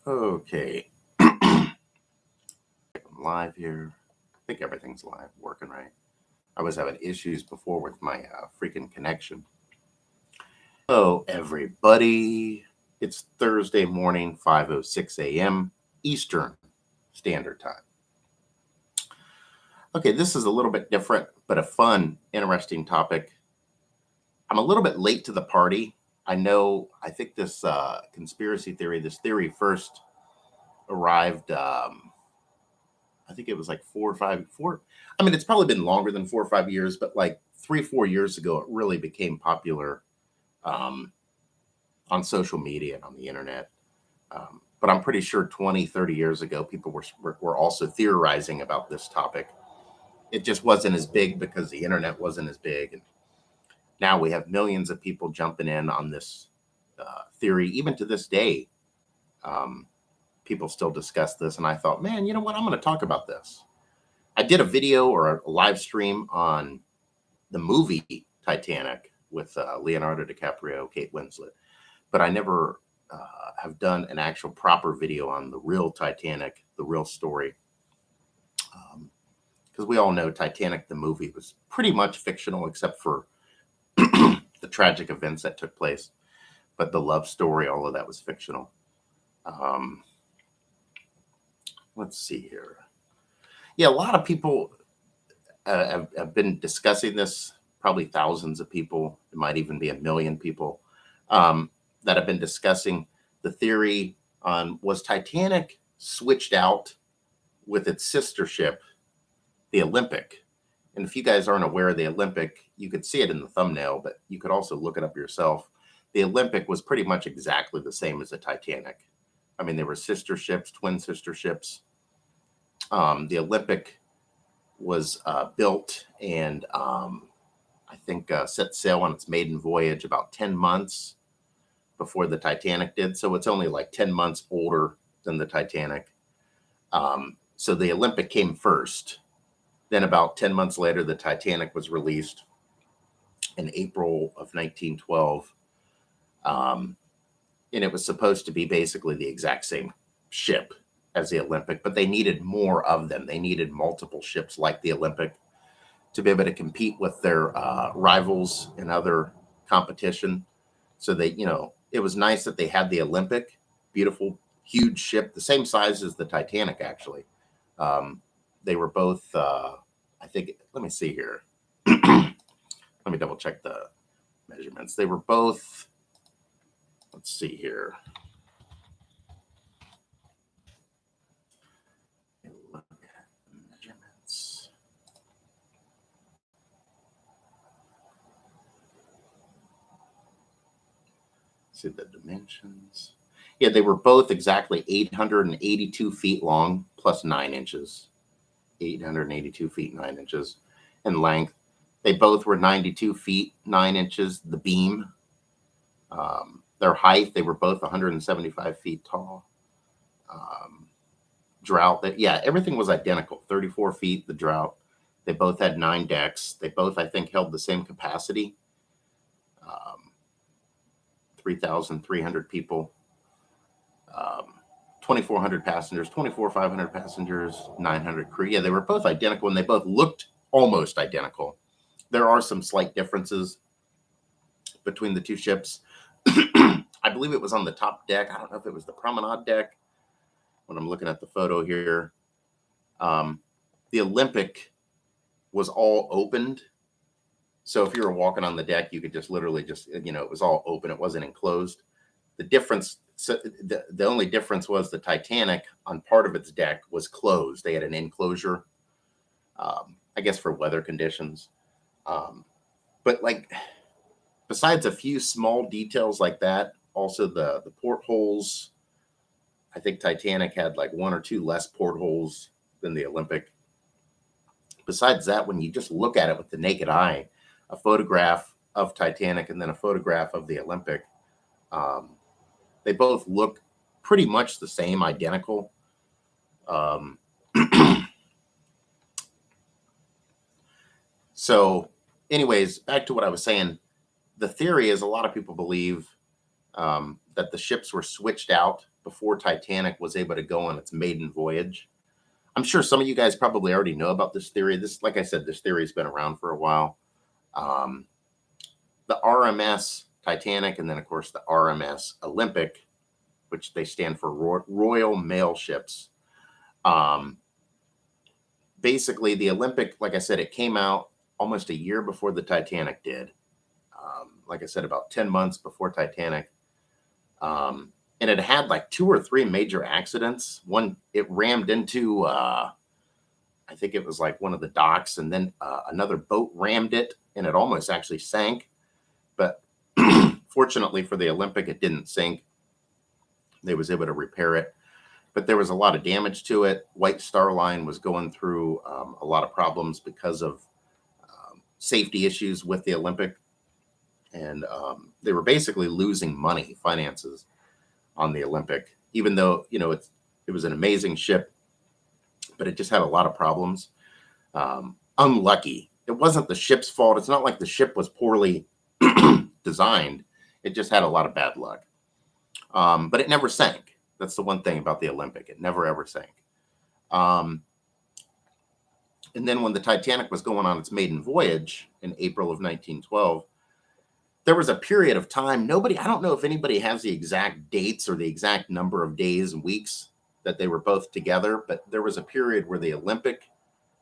Okay. I'm live here. I think everything's live, working right. I was having issues before with my freaking connection. Hello, everybody. It's Thursday morning, 5:06 a.m. Eastern Standard Time. Okay, this is a little bit different, but a fun, interesting topic. I'm a little bit late to the party. I think this conspiracy theory, this theory first arrived I think it was like 4 or 5. I mean, it's probably been longer than 4 or 5 years, but like 3, 4 years ago, it really became popular um, on social media and on the internet. But I'm pretty sure 20, 30 years ago, people were also theorizing about this topic. It just wasn't as big because the internet wasn't as big. And now we have millions of people jumping in on this theory. Even to this day, um, people still discuss this. And I thought, man, you know what? I'm going to talk about this. I did a video or a live stream on the movie Titanic with Leonardo DiCaprio, Kate Winslet, but I never have done an actual proper video on the real Titanic, the real story. Because we all know Titanic, the movie, was pretty much fictional except for the tragic events that took place. But the love story, all of that was fictional. Um, let's see here. Yeah, a lot of people have been discussing this, probably thousands of people. It might even be a million people um, that have been discussing the theory on was Titanic switched out with its sister ship, the Olympic. And if you guys aren't aware of the Olympic, you could see it in the thumbnail, but you could also look it up yourself. The Olympic was pretty much exactly the same as the Titanic. I mean, they were sister ships, twin sister ships. The Olympic was built and I think set sail on its maiden voyage about 10 months before the Titanic did. So it's only like 10 months older than the Titanic. So the Olympic came first. Then about 10 months later, the Titanic was released in April of 1912. Um, and it was supposed to be basically the exact same ship as the Olympic, but they needed more of them. They needed multiple ships like the Olympic to be able to compete with their rivals in other competition. So it was nice that they had the Olympic, beautiful, huge ship, the same size as the Titanic, actually. Um, they were both, I think, let me see here. Let me double check the measurements. They were both, let's see here. Look at the measurements. See the dimensions. Yeah, they were both exactly 882 feet long plus 9 inches. 882 feet 9 inches in length. They both were 92 feet 9 inches. The beam, their height, they were both 175 feet tall. Drought, that yeah, everything was identical. 34 feet the drought. They both had 9 decks. They both, I think, held the same capacity. 3,300 people. 2,400 passengers, 2,400 passengers, 900 crew. Yeah, they were both identical and they both looked almost identical. There are some slight differences between the two ships. I believe it was on the top deck. I don't know if it was the promenade deck when I'm looking at the photo here. The Olympic was all opened. So if you were walking on the deck, you could just literally it was all open. It wasn't enclosed. The difference, so the only difference was the Titanic on part of its deck was closed. They had an enclosure, I guess for weather conditions. But like, besides a few small details like that, also the portholes, I think Titanic had like one or two less portholes than the Olympic. Besides that, when you just look at it with the naked eye, a photograph of Titanic and then a photograph of the Olympic, they both look pretty much the same, identical. Um, so, anyways, back to what I was saying. The theory is a lot of people believe that the ships were switched out before Titanic was able to go on its maiden voyage. I'm sure some of you guys probably already know about this theory. This, like I said, this theory has been around for a while. Um, the RMS Titanic, and then of course the RMS Olympic, which they stand for Royal Mail Ships. Um, Basically, the Olympic, like I said, it came out almost a year before the Titanic did. Like I said, about 10 months before Titanic. And it had like 2 or 3 major accidents. One, it rammed into, I think it was like one of the docks, and then another boat rammed it, and it almost actually sank. But fortunately for the Olympic, it didn't sink. They was able to repair it, but there was a lot of damage to it. White Star Line was going through a lot of problems because of safety issues with the Olympic, and they were basically losing money, finances on the Olympic, even though it was an amazing ship, but it just had a lot of problems. Unlucky. It wasn't the ship's fault. It's not like the ship was poorly designed. It just had a lot of bad luck. But it never sank. That's the one thing about the Olympic. It never ever sank. And then when the Titanic was going on its maiden voyage in April of 1912, there was a period of time. I don't know if anybody has the exact dates or the exact number of days and weeks that they were both together, but there was a period where the Olympic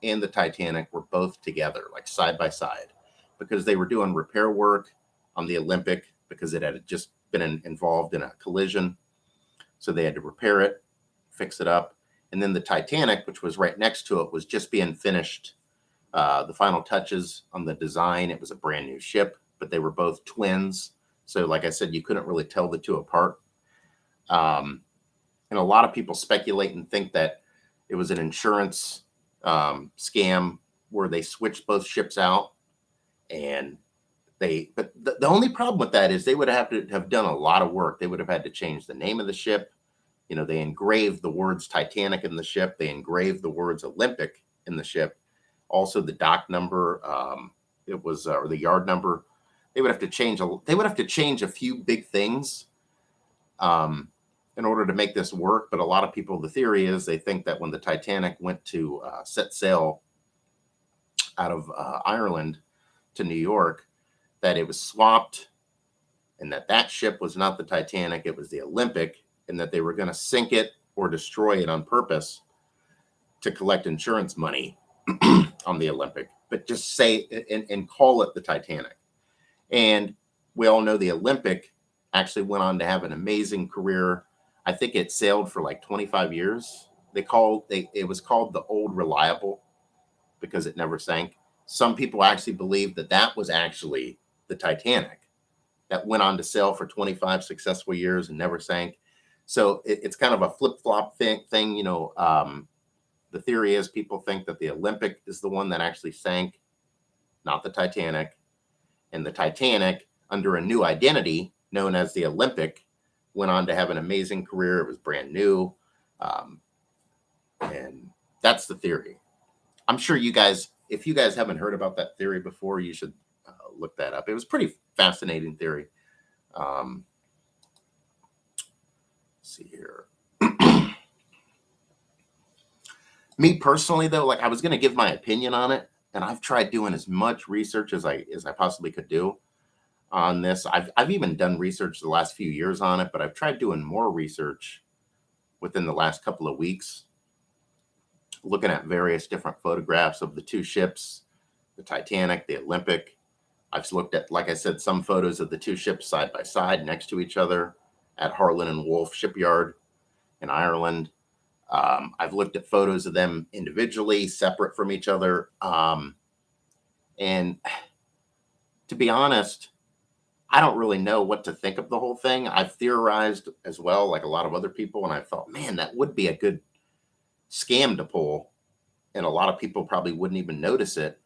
and the Titanic were both together, like side by side, because they were doing repair work on the Olympic because it had just been involved in a collision. So they had to repair it, fix it up. And then the Titanic, which was right next to it, was just being finished. The final touches on the design. It was a brand new ship, but they were both twins. So like I said, you couldn't really tell the two apart. And a lot of people speculate and think that it was an insurance scam where they switched both ships out. And but the only problem with that is they would have to have done a lot of work. They would have had to change the name of the ship. They engraved the words Titanic in the ship. They engraved the words Olympic in the ship. Also, the dock number, or the yard number. They would have to change a few big things in order to make this work. But a lot of people, the theory is they think that when the Titanic went to set sail out of Ireland to New York, that it was swapped, and that ship was not the Titanic, it was the Olympic, and that they were going to sink it or destroy it on purpose to collect insurance money on the Olympic, but just say and call it the Titanic. And we all know the Olympic actually went on to have an amazing career. I think it sailed for like 25 years. It was called the Old Reliable because it never sank. Some people actually believe that was actually the Titanic that went on to sail for 25 successful years and never sank. So it's kind of a flip-flop thing. The theory is people think that the Olympic is the one that actually sank, not the Titanic. And the Titanic, under a new identity known as the Olympic, went on to have an amazing career. It was brand new. And that's the theory. I'm sure if you guys haven't heard about that theory before, you should look that up. It was pretty fascinating theory. Let's see here. Me personally, though, like I was going to give my opinion on it, and I've tried doing as much research as I possibly could do on this. I've even done research the last few years on it, but I've tried doing more research within the last couple of weeks, looking at various different photographs of the two ships, the Titanic, the Olympic. I've looked at, like I said, some photos of the two ships side by side next to each other at Harland and Wolff shipyard in Ireland. I've looked at photos of them individually, separate from each other. And to be honest, I don't really know what to think of the whole thing. I've theorized as well, like a lot of other people, and I thought, man, that would be a good scam to pull. And a lot of people probably wouldn't even notice it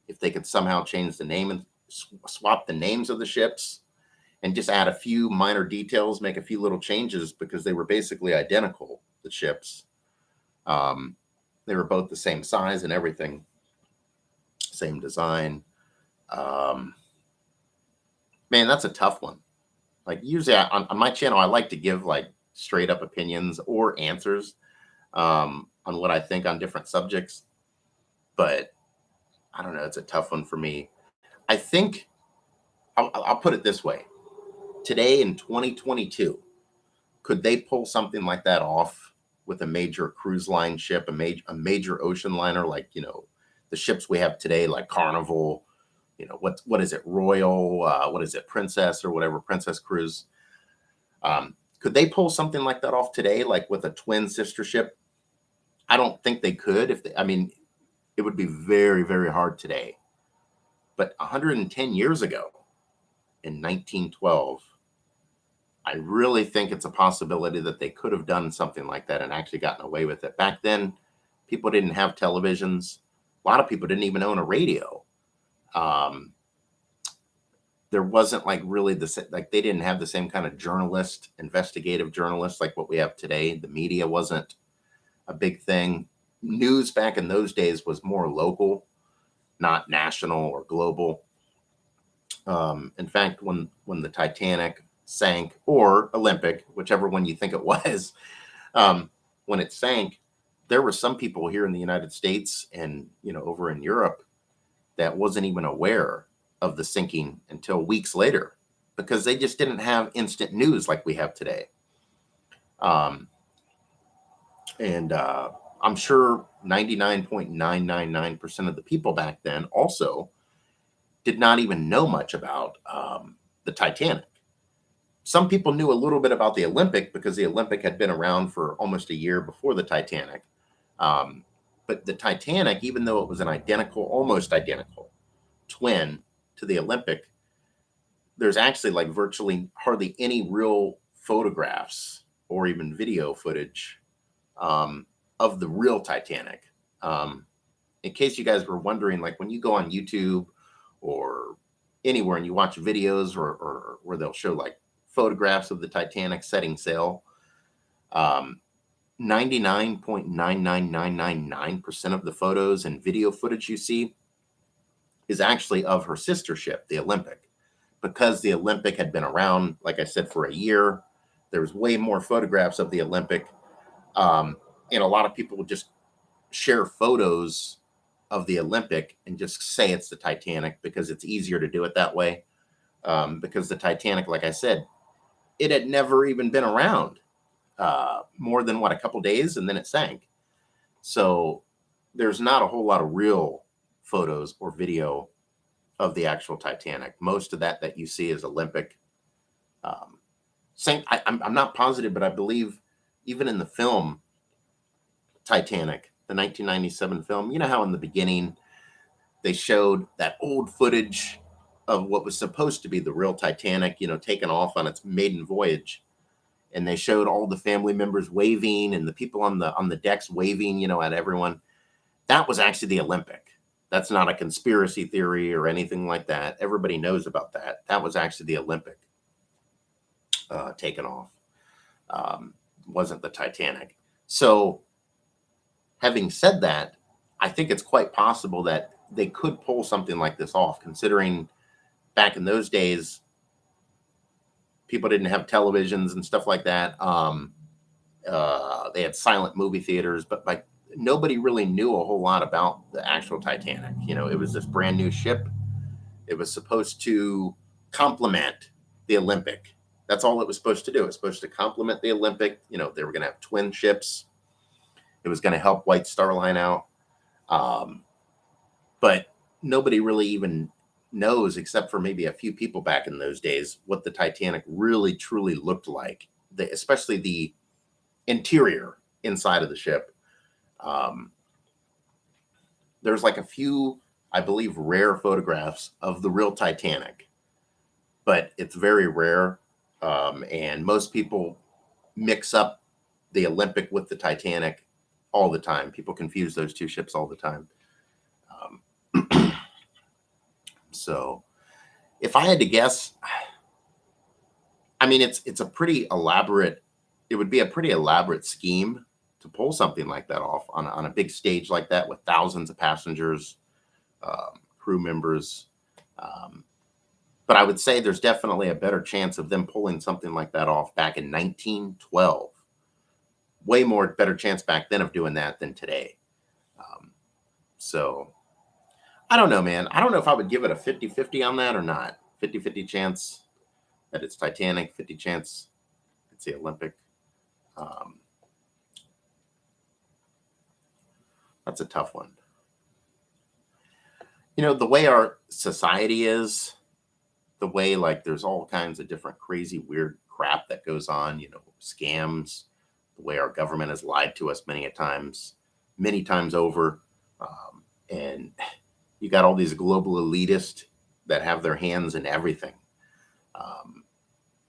if they could somehow change the name and swap the names of the ships and just add a few minor details, make a few little changes, because they were basically identical, the ships. They were both the same size and everything, same design. Man, that's a tough one. Like usually on my channel, I like to give like straight up opinions or answers on what I think on different subjects. But I don't know. It's a tough one for me. I think I'll put it this way. Today in 2022, could they pull something like that off with a major cruise line ship, a major ocean liner, like, the ships we have today, like Carnival, what is it, Royal, what is it, Princess or whatever, Princess Cruise? Could they pull something like that off today, like with a twin sister ship? I don't think they could. I mean, it would be very, very hard today. But 110 years ago, in 1912, I really think it's a possibility that they could have done something like that and actually gotten away with it. Back then, people didn't have televisions. A lot of people didn't even own a radio. Um, there wasn't like really like they didn't have the same kind of investigative journalists like what we have today. The media wasn't a big thing. News back in those days was more local, not national or global. In fact, when the Titanic sank, or Olympic, whichever one you think it was, when it sank, there were some people here in the United States and over in Europe that wasn't even aware of the sinking until weeks later because they just didn't have instant news like we have today. And I'm sure 99.999% of the people back then also did not even know much about the Titanic. Some people knew a little bit about the Olympic because the Olympic had been around for almost a year before the Titanic. But the Titanic, even though it was an almost identical twin to the Olympic, there's actually like virtually hardly any real photographs or even video footage of the real Titanic. In case you guys were wondering, like when you go on YouTube or anywhere and you watch videos or where they'll show like photographs of the Titanic setting sail, 99.99999% of the photos and video footage you see is actually of her sister ship, the Olympic. Because the Olympic had been around, like I said, for a year, there was way more photographs of the Olympic. And a lot of people would just share photos of the Olympic and just say it's the Titanic because it's easier to do it that way. Because the Titanic, like I said, it had never even been around more than a couple days, and then it sank. So there's not a whole lot of real photos or video of the actual Titanic. Most of that you see is Olympic. I'm not positive, but I believe even in the film Titanic, the 1997 film, you know how in the beginning they showed that old footage of what was supposed to be the real Titanic, taken off on its maiden voyage. And they showed all the family members waving and the people on the decks waving, at everyone. That was actually the Olympic. That's not a conspiracy theory or anything like that. Everybody knows about that. That was actually the Olympic taken off. Wasn't the Titanic. So having said that, I think it's quite possible that they could pull something like this off, considering back in those days, people didn't have televisions and stuff like that. They had silent movie theaters, but like nobody really knew a whole lot about the actual Titanic. It was this brand new ship. It was supposed to complement the Olympic. That's all it was supposed to do. It was supposed to complement the Olympic. They were going to have twin ships. It was going to help White Star Line out. But nobody really even knows, except for maybe a few people back in those days, what the Titanic really truly looked like, especially the interior inside of the ship. There's like a few, I believe, rare photographs of the real Titanic, but it's very rare. And most people mix up the Olympic with the Titanic all the time. People confuse those two ships all the time. So if I had to guess, I mean, it's a pretty elaborate, it would be a pretty elaborate scheme to pull something like that off on a big stage like that with thousands of passengers, crew members. But I would say there's definitely a better chance of them pulling something like that off back in 1912. Way more better chance back then of doing that than today. Um, so I don't know, man. I don't know if I would give it a 50-50 on that or not. 50-50 chance that it's Titanic, 50 chance it's the Olympic. Um, that's a tough one. The way our society is, the way like there's all kinds of different crazy, weird crap that goes on, scams, the way our government has lied to us many times over. And you got all these global elitists that have their hands in everything.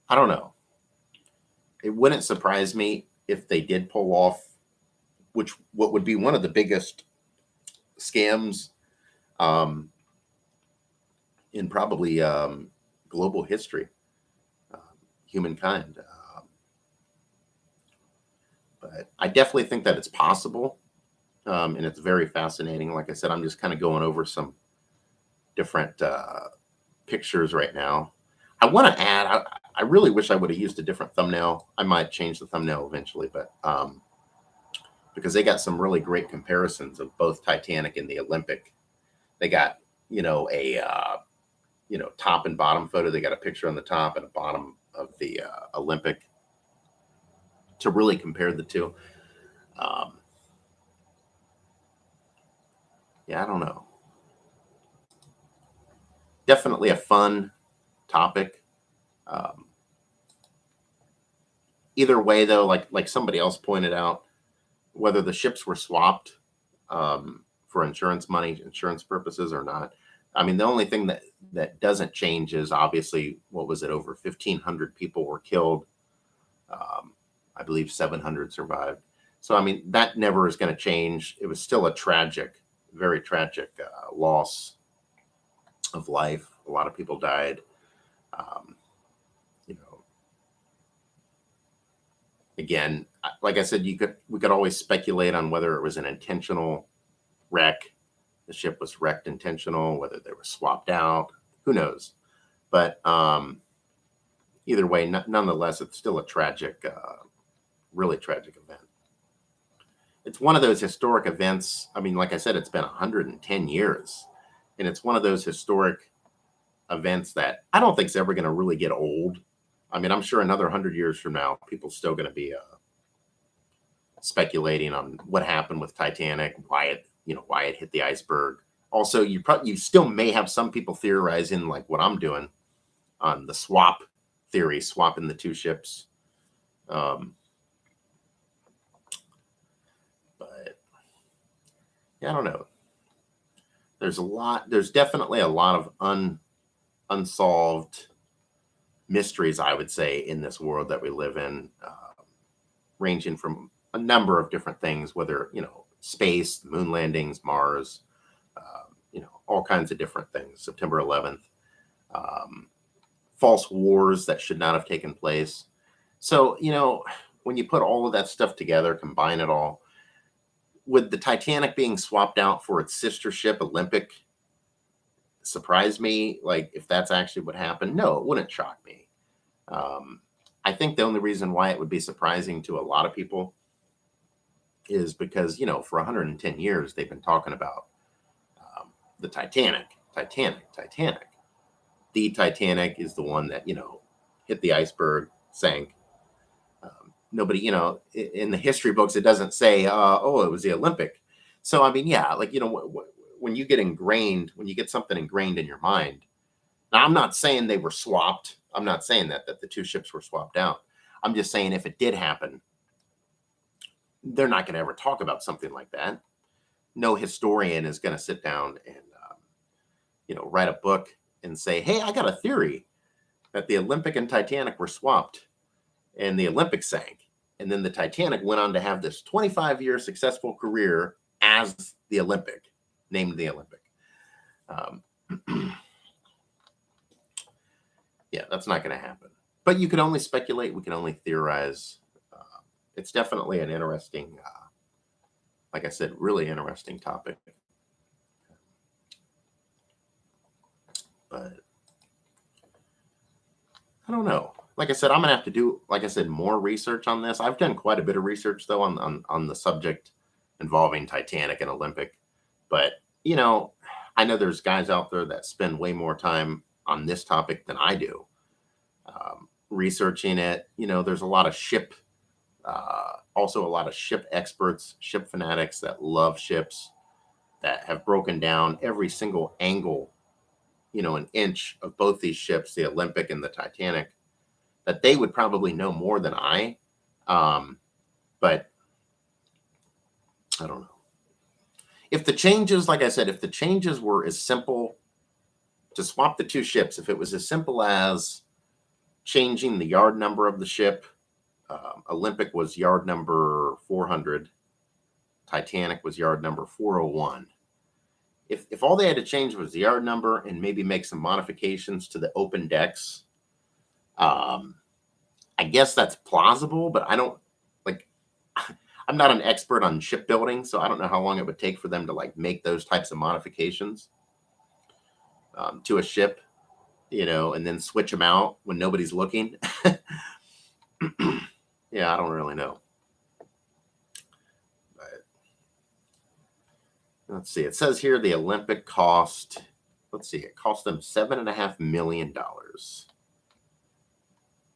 I don't know. It wouldn't surprise me if they did pull off, what would be one of the biggest scams um, in probably global history, um, humankind. But I definitely think that it's possible, and it's very fascinating. Like I said, I'm just kind of going over some different pictures right now. I want to add, I really wish I would have used a different thumbnail. I might change the thumbnail eventually, but because they got some really great comparisons of both Titanic and the Olympic. They got, a top and bottom photo. They got a picture on the top and a bottom of the Olympic to really compare the two. Yeah, I don't know. Definitely a fun topic. Um, Either way, though, like somebody else pointed out, whether the ships were swapped for insurance purposes or not. I mean, the only thing that doesn't change is obviously, what was it? Over 1,500 people were killed. I believe 700 survived. So, I mean, that never is going to change. It was still a tragic, very tragic loss of life. A lot of people died. Um, you know, Again, like I said, we could always speculate on whether it was an intentional wreck. The ship was wrecked intentional, whether they were swapped out. Who knows? But either way, nonetheless, it's still a tragic, really tragic event. It's one of those historic events. I mean, like I said, it's been 110 years, and it's one of those historic events that I don't think is ever going to really get old. I mean, I'm sure another 100 years from now, people still going to be speculating on what happened with Titanic, why it hit the iceberg. Also, you still may have some people theorizing like what I'm doing on the swap theory, swapping the two ships. But yeah, I don't know. There's definitely a lot of unsolved mysteries, I would say, in this world that we live in, ranging from a number of different things, whether, space, moon landings, Mars, all kinds of different things, September 11th, um, false wars that should not have taken place. So, when you put all of that stuff together, combine it all, with the Titanic being swapped out for its sister ship, Olympic, surprise me? Like, if that's actually what happened? No, it wouldn't shock me. I think the only reason why it would be surprising to a lot of people is because, for 110 years, they've been talking about the Titanic. The Titanic is the one that, hit the iceberg, sank. Nobody, in the history books, it doesn't say, oh, it was the Olympic. So, I mean, yeah, like, when you get something ingrained in your mind. Now, I'm not saying they were swapped. I'm not saying that the two ships were swapped out. I'm just saying if it did happen, they're not going to ever talk about something like that. No historian is going to sit down and, write a book and say, hey, I got a theory that the Olympic and Titanic were swapped and the Olympic sank. And then the Titanic went on to have this 25-year successful career as the Olympic, named the Olympic. Yeah, that's not going to happen. But you can only speculate. We can only theorize. It's definitely an interesting, like I said, really interesting topic. But I don't know. Like I said, I'm gonna have to do, like I said, more research on this. I've done quite a bit of research though on the subject involving Titanic and Olympic, but you know, I know there's guys out there that spend way more time on this topic than I do, researching it. You know, there's a lot of ship, also a lot of ship experts, ship fanatics that love ships that have broken down every single angle, you know, an inch of both these ships, the Olympic and the Titanic, that they would probably know more than I. Um, but I don't know. If the changes, like I said, if the changes were as simple to swap the two ships, if it was as simple as changing the yard number of the ship, Olympic was yard number 400, Titanic was yard number 401. If all they had to change was the yard number and maybe make some modifications to the open decks, um, I guess that's plausible, but I don't like. I'm not an expert on shipbuilding, so I don't know how long it would take for them to like make those types of modifications to a ship, you know, and then switch them out when nobody's looking. Yeah, I don't really know. But let's see. It says here the Olympic cost. Let's see. It cost them $7.5 million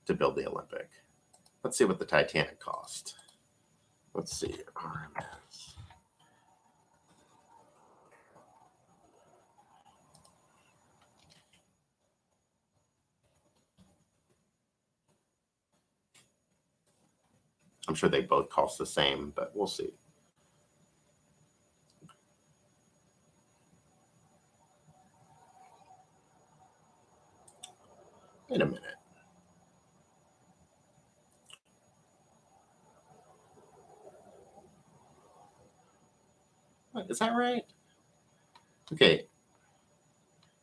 to build the Olympic. Let's see what the Titanic cost. Let's see. RMS. I'm sure they both cost the same, but we'll see. Wait a minute. What, is that right? Okay.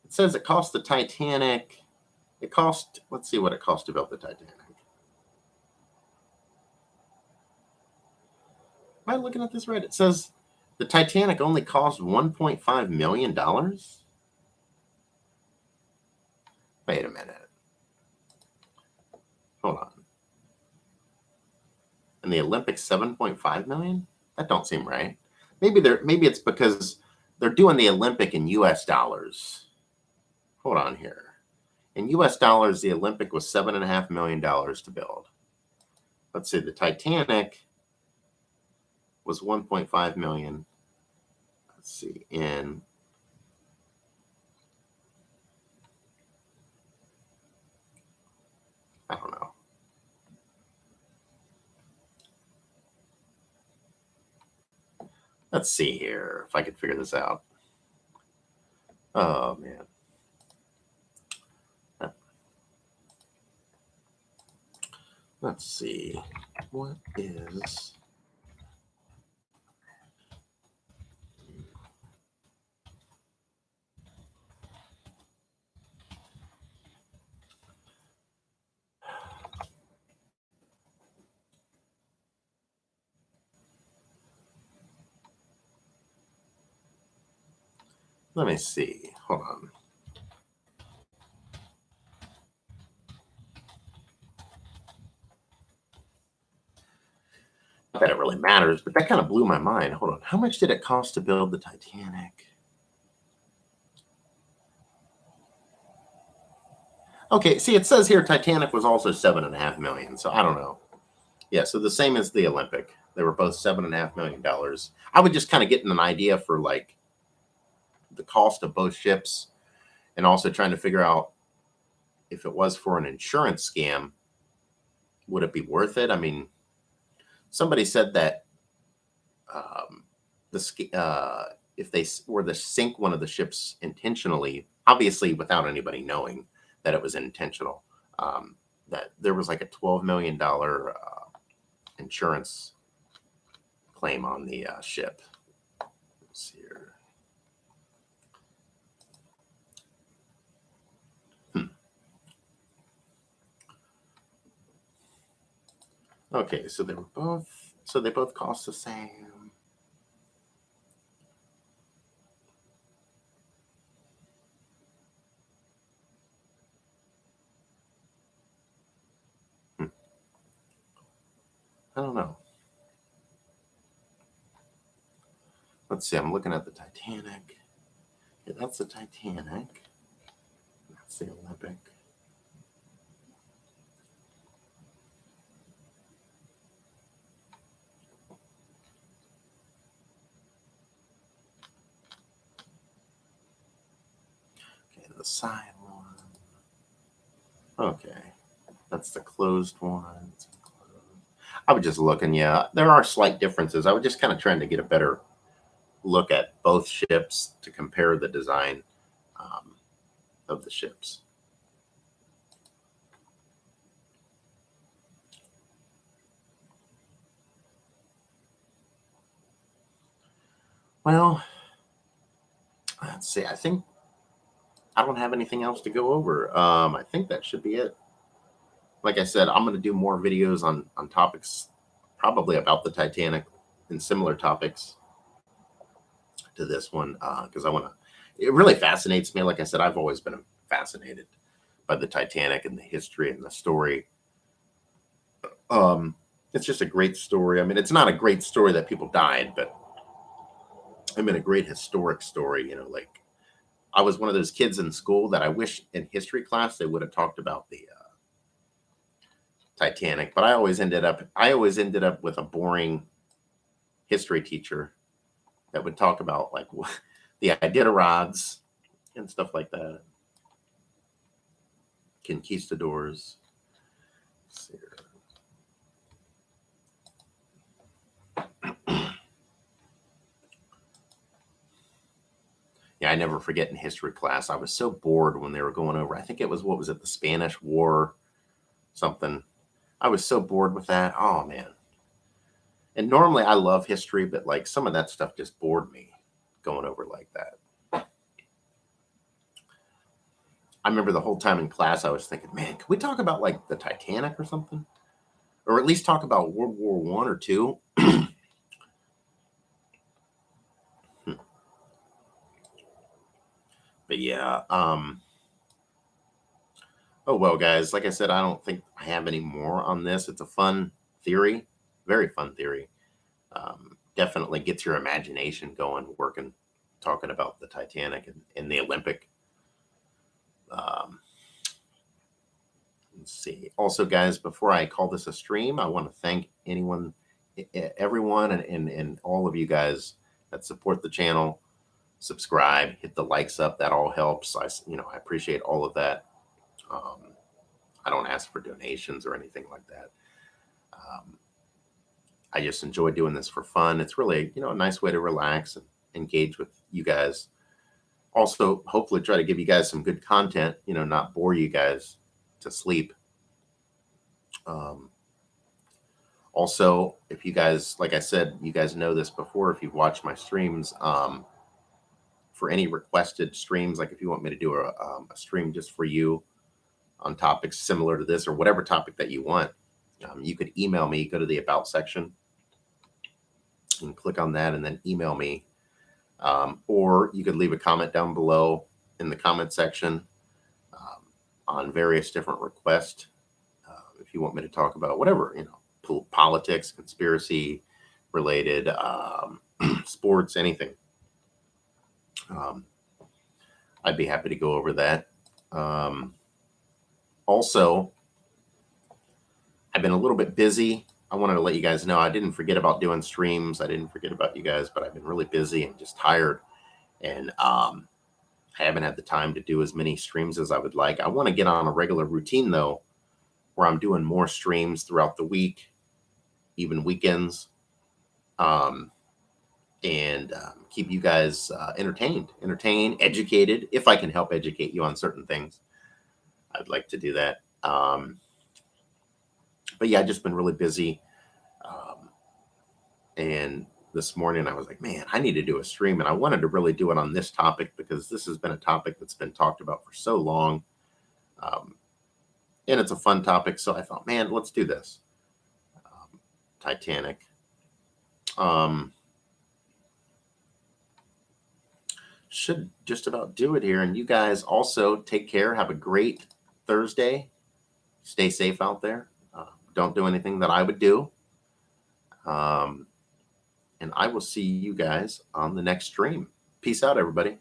It says it cost the Titanic. It cost, let's see what it cost to build the Titanic. Am I looking at this right? It says the Titanic only cost $1.5 million. Wait a minute. Hold on. And the Olympic 7.5 million? That don't seem right. Maybe it's because they're doing the Olympic in US dollars. Hold on here. In US dollars, the Olympic was $7.5 million to build. Let's see, the Titanic was 1.5 million. Let's see, in I don't know. Let's see here if I can figure this out. Oh man. Let's see. What is let me see. Hold on. Not that it really matters, but that kind of blew my mind. Hold on. How much did it cost to build the Titanic? Okay, see, it says here Titanic was also 7.5 million. So I don't know. Yeah, so the same as the Olympic. They were both $7.5 million. I would just kind of get an idea for like the cost of both ships, and also trying to figure out if it was for an insurance scam, would it be worth it? I mean, somebody said that if they were to sink one of the ships intentionally, obviously without anybody knowing that it was intentional, that there was like a $12 million insurance claim on the ship. Let's see here. Okay, so they both cost the same. I don't know. Let's see. I'm looking at the Titanic. Yeah, that's the Titanic. That's the Olympic. Okay, the side one. Okay, that's the closed one. I was just looking. Yeah, there are slight differences. I was just kind of trying to get a better look at both ships to compare the design um, of the ships. Well, let's see. I think I don't have anything else to go over. I think that should be it. Like I said, I'm going to do more videos on topics probably about the Titanic and similar topics to this one because I want to. It really fascinates me. Like I said, I've always been fascinated by the Titanic and the history and the story. It's just a great story. I mean, it's not a great story that people died, but I mean, a great historic story. You know, like I was one of those kids in school that I wish in history class they would have talked about the Titanic, but I always ended up with a boring history teacher that would talk about like the Iditarods and stuff like that, conquistadors. Yeah, I never forget in history class. I was so bored when they were going over. I think it was what was it, the Spanish War, something. I was so bored with that. Oh man. And normally I love history, but like some of that stuff just bored me going over like that. I remember the whole time in class I was thinking, man, can we talk about like the Titanic or something? Or at least talk about World War One or two? But yeah, oh well, guys. Like I said, I don't think I have any more on this. It's a fun theory, very fun theory. Definitely gets your imagination going, working, talking about the Titanic and the Olympic. Um, let's see. Also, guys, before I call this a stream, I want to thank everyone, and all of you guys that support the channel. Subscribe, hit the likes up. That all helps. I appreciate all of that. Um, I don't ask for donations or anything like that. Um, I just enjoy doing this for fun. It's really, a nice way to relax and engage with you guys. Also, hopefully try to give you guys some good content, not bore you guys to sleep. Um, Also, if you guys, like I said, you guys know this before, if you've watched my streams, for any requested streams, like if you want me to do a stream just for you on topics similar to this or whatever topic that you want, you could email me, go to the About section and click on that and then email me. Or you could leave a comment down below in the comment section on various different requests. If you want me to talk about whatever, politics, conspiracy related, sports, anything. I'd be happy to go over that. Also, I've been a little bit busy. I wanted to let you guys know I didn't forget about doing streams. I didn't forget about you guys, but I've been really busy and just tired. And I haven't had the time to do as many streams as I would like. I want to get on a regular routine, though, where I'm doing more streams throughout the week, even weekends, and keep you guys entertained, educated. If I can help educate you on certain things, I'd like to do that. But yeah, I've just been really busy. And this morning I was like, man, I need to do a stream. And I wanted to really do it on this topic because this has been a topic that's been talked about for so long. And it's a fun topic. So I thought, man, let's do this. Titanic. Should just about do it here. And you guys also take care. Have a great Thursday. Stay safe out there. Don't do anything that I would do. Um, and I will see you guys on the next stream. Peace out, everybody.